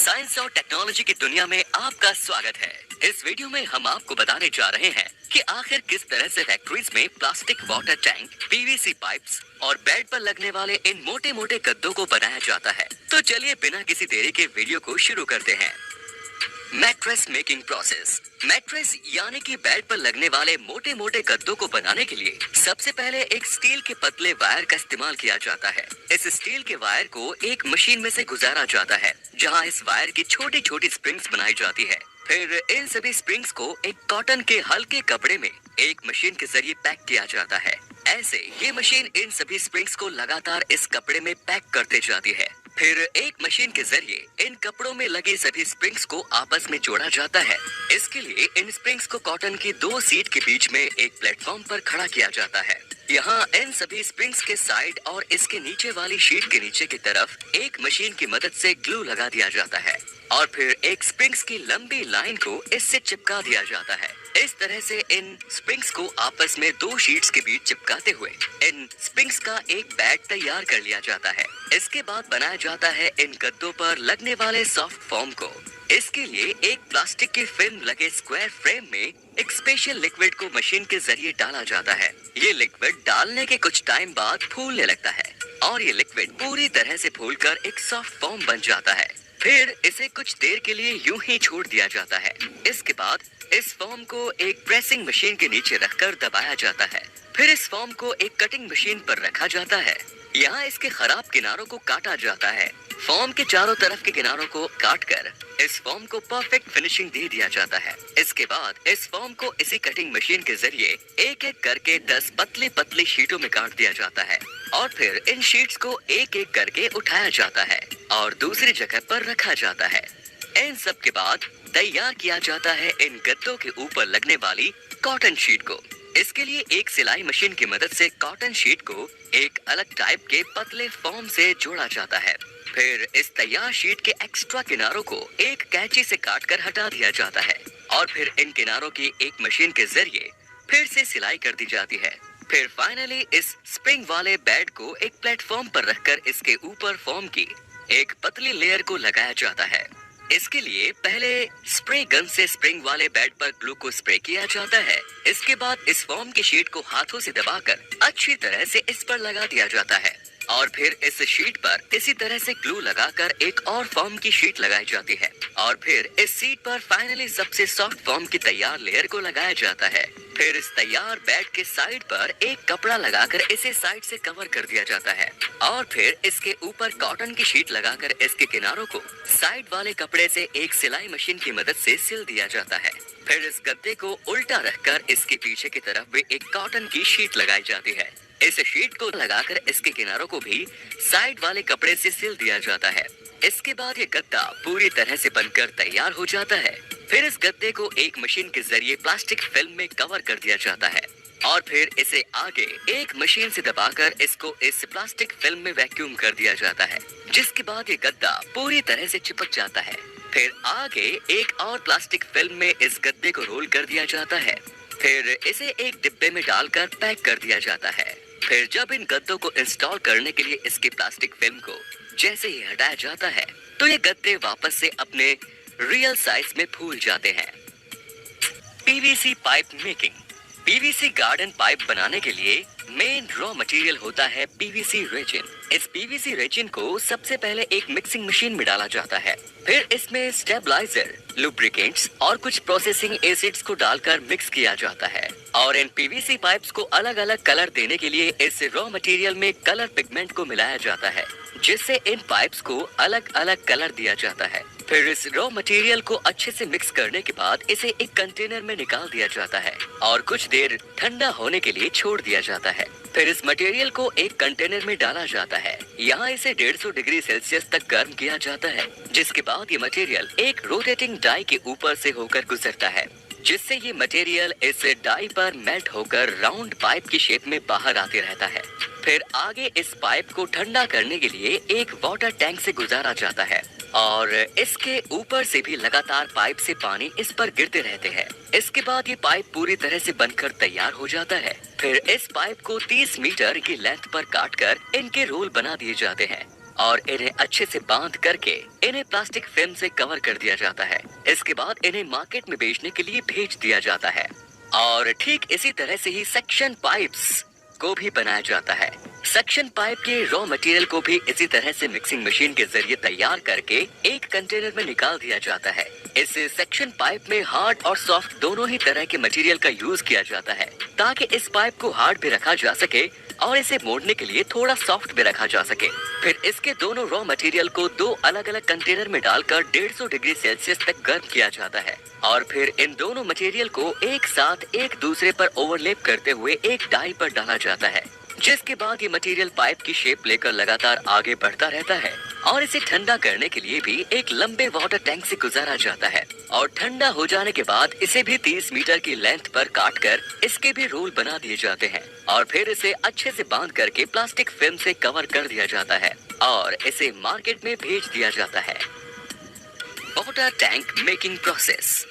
Science और technology की दुनिया में आपका स्वागत है। इस वीडियो में हम आपको बताने जा रहे हैं कि आखिर किस तरह से फैक्ट्रीज में plastic water tank, PVC pipes और बेड पर लगने वाले इन मोटे मोटे गद्दों को बनाया जाता है। तो चलिए बिना किसी देरी के वीडियो को शुरू करते हैं। Mattress making process. मैट्रेस यानी कि बेड पर लगने वाले मोटे मोटे गद्दों को बनाने के लिए सबसे पहले एक स्टील के पतले वायर का इस्तेमाल किया जाता है। इस स्टील के वायर को एक मशीन में से गुजारा जाता है, जहां इस वायर की छोटी छोटी स्प्रिंग्स बनाई जाती है। फिर इन सभी स्प्रिंग्स को एक कॉटन के हल्के कपड़े में एक मशीन के जरिए पैक किया जाता है। ऐसे ये मशीन इन सभी स्प्रिंग्स को लगातार इस कपड़े में पैक करते जाती है। फिर एक मशीन के जरिए इन कपड़ों में लगे सभी स्प्रिंग्स को आपस में जोड़ा जाता है। इसके लिए इन स्प्रिंग्स को कॉटन की दो सीट के बीच में एक प्लेटफॉर्म पर खड़ा किया जाता है। यहाँ इन सभी स्प्रिंग्स के साइड और इसके नीचे वाली शीट के नीचे की तरफ एक मशीन की मदद से ग्लू लगा दिया जाता है और फिर एक स्प्रिंग्स की लंबी लाइन को इससे चिपका दिया जाता है। इस तरह से इन स्प्रिंग्स को आपस में दो शीट्स के बीच चिपकाते हुए इन स्प्रिंग्स का एक बेड तैयार कर लिया जाता है। इसके बाद बनाया जाता है इन गद्दों पर लगने वाले सॉफ्ट फोम को। इसके लिए एक प्लास्टिक की फिल्म लगे स्क्वायर फ्रेम में एक स्पेशल लिक्विड को मशीन के जरिए डाला जाता है। ये लिक्विड डालने के कुछ टाइम बाद फूलने लगता है और ये लिक्विड पूरी तरह से फूलकर एक सॉफ्ट फोम बन जाता है। फिर इसे कुछ देर के लिए यूं ही छोड़ दिया जाता है। इसके बाद इस फोम को एक प्रेसिंग मशीन के नीचे रखकर दबाया जाता है। फिर इस फोम को एक कटिंग मशीन पर रखा जाता है। यहाँ इसके खराब किनारों को काटा जाता है। फोम के चारों तरफ के किनारों को काटकर इस फोम को परफेक्ट फिनिशिंग दे दिया जाता है। इसके बाद इस फोम को इसी कटिंग मशीन के जरिए एक एक करके 10 पतली पतली शीटों में काट दिया जाता है और फिर इन शीट्स को एक एक करके उठाया जाता है और दूसरी जगह पर रखा जाता है। इन सब के बाद तैयार किया जाता है इन गद्दों के ऊपर लगने वाली कॉटन शीट को। इसके लिए एक सिलाई मशीन की मदद से कॉटन शीट को एक अलग टाइप के पतले फोम से जोड़ा जाता है। फिर इस तैयार शीट के एक्स्ट्रा किनारों को एक कैंची से काटकर हटा दिया जाता है और फिर इन किनारों की एक मशीन के जरिए फिर से सिलाई कर दी जाती है। फिर फाइनली इस स्प्रिंग वाले बेड को एक प्लेटफॉर्म पर रखकर इसके ऊपर फोम की एक पतली लेयर को लगाया जाता है। इसके लिए पहले स्प्रे गन से स्प्रिंग वाले बेड पर ग्लू को स्प्रे किया जाता है। इसके बाद इस फोम की शीट को हाथों से दबाकर अच्छी तरह से इस पर लगा दिया जाता है और फिर इस शीट पर इसी तरह से ग्लू लगाकर एक और फोम की शीट लगाई जाती है और फिर इस शीट पर फाइनली सबसे सॉफ्ट फोम की तैयार लेयर को लगाया जाता है। फिर इस तैयार बेड के साइड पर एक कपड़ा लगाकर इसे साइड से कवर कर दिया जाता है और फिर इसके ऊपर कॉटन की शीट लगाकर इसके किनारों को साइड वाले कपड़े से एक सिलाई मशीन की मदद से सिल दिया जाता है। फिर इस गद्दे को उल्टा रखकर इसके पीछे की तरफ भी एक कॉटन की शीट लगाई जाती है। इस शीट को लगाकर इसके किनारों को भी साइड वाले कपड़े से सिल दिया जाता है। इसके बाद ये गद्दा पूरी तरह से बनकर तैयार हो जाता है। फिर इस गद्दे को एक मशीन के जरिए प्लास्टिक फिल्म में कवर कर दिया जाता है और फिर इसे आगे एक मशीन से दबाकर इसको इस प्लास्टिक फिल्म में वैक्यूम कर दिया जाता है, जिसके बाद ये गद्दा पूरी तरह से चिपक जाता है। फिर आगे एक और प्लास्टिक फिल्म में इस गद्दे को रोल कर दिया जाता है। फिर इसे एक डिब्बे में डालकर पैक कर दिया जाता है। फिर जब इन गद्दों को इंस्टॉल करने के लिए इसकी प्लास्टिक फिल्म को जैसे ही हटाया जाता है तो ये गद्दे वापस से अपने रियल साइज में फूल जाते हैं। PVC pipe making. PVC garden pipe बनाने के लिए मेन रॉ मटेरियल होता है पीवीसी रेजिन। इस पीवीसी रेजिन को सबसे पहले एक मिक्सिंग मशीन में डाला जाता है। फिर इसमें स्टेबलाइजर, लुब्रिकेंट्स और कुछ प्रोसेसिंग एसिड्स को डालकर मिक्स किया जाता है और इन पीवीसी पाइप्स को अलग अलग कलर देने के लिए इस रॉ मटेरियल में कलर पिगमेंट को मिलाया जाता है, जिससे इन पाइप्स को अलग अलग कलर दिया जाता है। फिर इस रॉ मटेरियल को अच्छे से मिक्स करने के बाद इसे एक कंटेनर में निकाल दिया जाता है और कुछ देर ठंडा होने के लिए छोड़ दिया जाता है। फिर इस मटेरियल को एक कंटेनर में डाला जाता है। यहाँ इसे 150 डिग्री सेल्सियस तक गर्म किया जाता है, जिसके बाद ये मटेरियल एक रोटेटिंग डाई के ऊपर से होकर गुजरता है, जिससे ये मटेरियल इस डाई पर मेल्ट होकर राउंड पाइप की शेप में बाहर आते रहता है। फिर आगे इस पाइप को ठंडा करने के लिए एक वाटर टैंक से गुजारा जाता है और इसके ऊपर से भी लगातार पाइप से पानी इस पर गिरते रहते हैं। इसके बाद ये पाइप पूरी तरह से बनकर तैयार हो जाता है। फिर इस पाइप को 30 मीटर की लेंथ पर काटकर इनके रोल बना दिए जाते हैं। और इन्हें अच्छे से बांध करके इन्हें प्लास्टिक फिल्म से कवर कर दिया जाता है। इसके बाद इन्हें मार्केट में बेचने के लिए भेज दिया जाता है। और ठीक इसी तरह से ही सक्शन पाइप्स को भी बनाया जाता है। सक्शन पाइप के रॉ मटेरियल को भी इसी तरह से मिक्सिंग मशीन के जरिए तैयार करके एक कंटेनर में निकाल दिया जाता है। इस सक्शन पाइप में हार्ड और सॉफ्ट दोनों ही तरह के मटेरियल का यूज किया जाता है ताकि इस पाइप को हार्ड भी रखा जा सके और इसे मोड़ने के लिए थोड़ा सॉफ्ट भी रखा जा सके। फिर इसके दोनों रॉ मटेरियल को दो अलग अलग कंटेनर में डालकर 150 डिग्री सेल्सियस तक गर्म किया जाता है और फिर इन दोनों मटेरियल को एक साथ एक दूसरे पर ओवरलैप करते हुए एक डाई पर डाला जाता है, जिसके बाद ये मटेरियल पाइप की शेप लेकर लगातार आगे बढ़ता रहता है और इसे ठंडा करने के लिए भी एक लंबे वाटर टैंक से गुजारा जाता है और ठंडा हो जाने के बाद इसे भी 30 मीटर की लेंथ पर काटकर इसके भी रोल बना दिए जाते हैं और फिर इसे अच्छे से बांध करके प्लास्टिक फिल्म से कवर कर दिया जाता है और इसे मार्केट में भेज दिया जाता है। Water tank making process.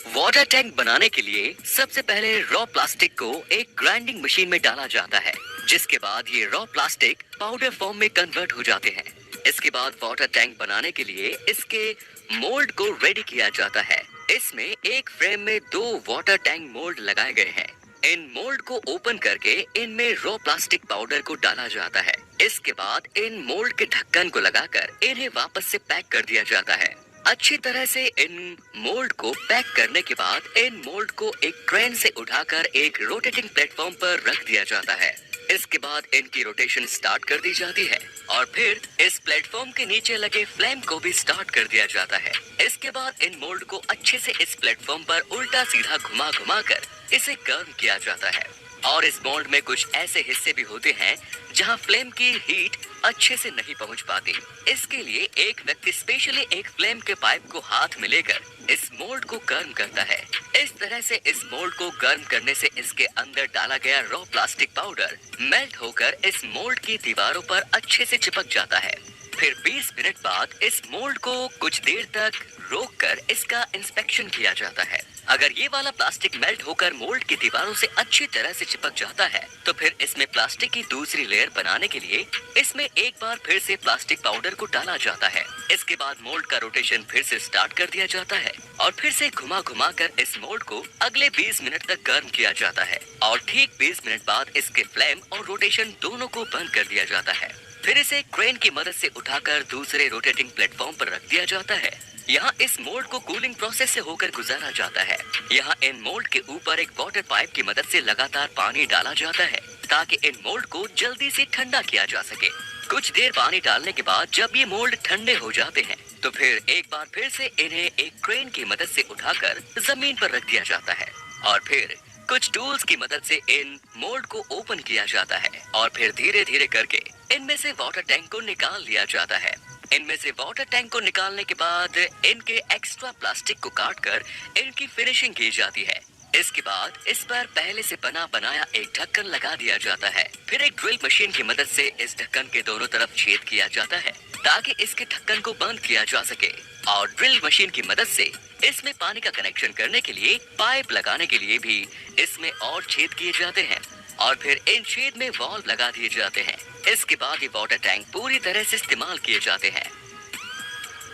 Water tank बनाने के लिए सबसे पहले रॉ प्लास्टिक को एक ग्राइंडिंग मशीन में डाला जाता है, जिसके बाद ये रॉ प्लास्टिक पाउडर फॉर्म में कन्वर्ट हो जाते हैं। इसके बाद वाटर टैंक बनाने के लिए इसके मोल्ड को रेडी किया जाता है। इसमें एक फ्रेम में 2 वाटर टैंक मोल्ड लगाए गए हैं। इन मोल्ड को ओपन करके इनमें रॉ प्लास्टिक पाउडर को डाला जाता है। इसके बाद इन मोल्ड के ढक्कन को लगाकर इन्हें वापस से पैक कर दिया जाता है। अच्छी तरह से इन मोल्ड को पैक करने के बाद इन मोल्ड को एक क्रेन से उठाकर एक रोटेटिंग प्लेटफॉर्म पर रख दिया जाता है। इसके बाद इनकी रोटेशन स्टार्ट कर दी जाती है और फिर इस प्लेटफॉर्म के नीचे लगे फ्लेम को भी स्टार्ट कर दिया जाता है। इसके बाद इन मोल्ड को अच्छे से इस प्लेटफॉर्म पर उल्टा सीधा घुमा घुमा कर इसे गर्म किया जाता है और इस मोल्ड में कुछ ऐसे हिस्से भी होते हैं जहां फ्लेम की हीट अच्छे से नहीं पहुंच पाती। इसके लिए एक व्यक्ति स्पेशली एक फ्लेम के पाइप को हाथ में लेकर इस मोल्ड को गर्म करता है। इस तरह से इस मोल्ड को गर्म करने से इसके अंदर डाला गया रॉ प्लास्टिक पाउडर मेल्ट होकर इस मोल्ड की दीवारों पर अच्छे से चिपक जाता है। फिर 20 मिनट बाद इस मोल्ड को कुछ देर तक रोककर इसका इंस्पेक्शन किया जाता है। अगर ये वाला प्लास्टिक मेल्ट होकर मोल्ड की दीवारों से अच्छी तरह से चिपक जाता है तो फिर इसमें प्लास्टिक की दूसरी लेयर बनाने के लिए इसमें एक बार फिर से प्लास्टिक पाउडर को डाला जाता है। इसके बाद मोल्ड का रोटेशन फिर से स्टार्ट कर दिया जाता है और फिर से घुमा घुमा कर इस मोल्ड को अगले 20 मिनट तक गर्म किया जाता है और ठीक 20 मिनट बाद इसके फ्लेम और रोटेशन दोनों को बंद कर दिया जाता है। फिर इसे क्रेन की मदद से उठाकर दूसरे रोटेटिंग प्लेटफॉर्म पर रख दिया जाता है। यहाँ इस मोल्ड को कूलिंग प्रोसेस से होकर गुजारा जाता है। यहाँ इन मोल्ड के ऊपर एक वाटर पाइप की मदद से लगातार पानी डाला जाता है ताकि इन मोल्ड को जल्दी से ठंडा किया जा सके। कुछ देर पानी डालने के बाद जब ये मोल्ड ठंडे हो जाते हैं तो फिर एक बार फिर से इन्हें एक क्रेन की मदद से उठाकर जमीन पर रख दिया जाता है और फिर कुछ टूल्स की मदद से इन मोल्ड को ओपन किया जाता है और फिर धीरे धीरे करके इनमें से वाटर टैंक को निकाल लिया जाता है। इनमें से वाटर टैंक को निकालने के बाद इनके एक्स्ट्रा प्लास्टिक को काटकर इनकी फिनिशिंग की जाती है। इसके बाद इस पर पहले से बना बनाया एक ढक्कन लगा दिया जाता है। फिर एक ड्रिल मशीन की मदद से इस ढक्कन के दोनों तरफ छेद किया जाता है ताकि इसके ढक्कन को बंद किया जा सके और ड्रिल मशीन की मदद से इसमें पानी का कनेक्शन करने के लिए पाइप लगाने के लिए भी इसमें और छेद किए जाते हैं और फिर इन छेद में वाल्व लगा दिए जाते हैं। इसके बाद ये वाटर टैंक पूरी तरह से इस्तेमाल किए जाते हैं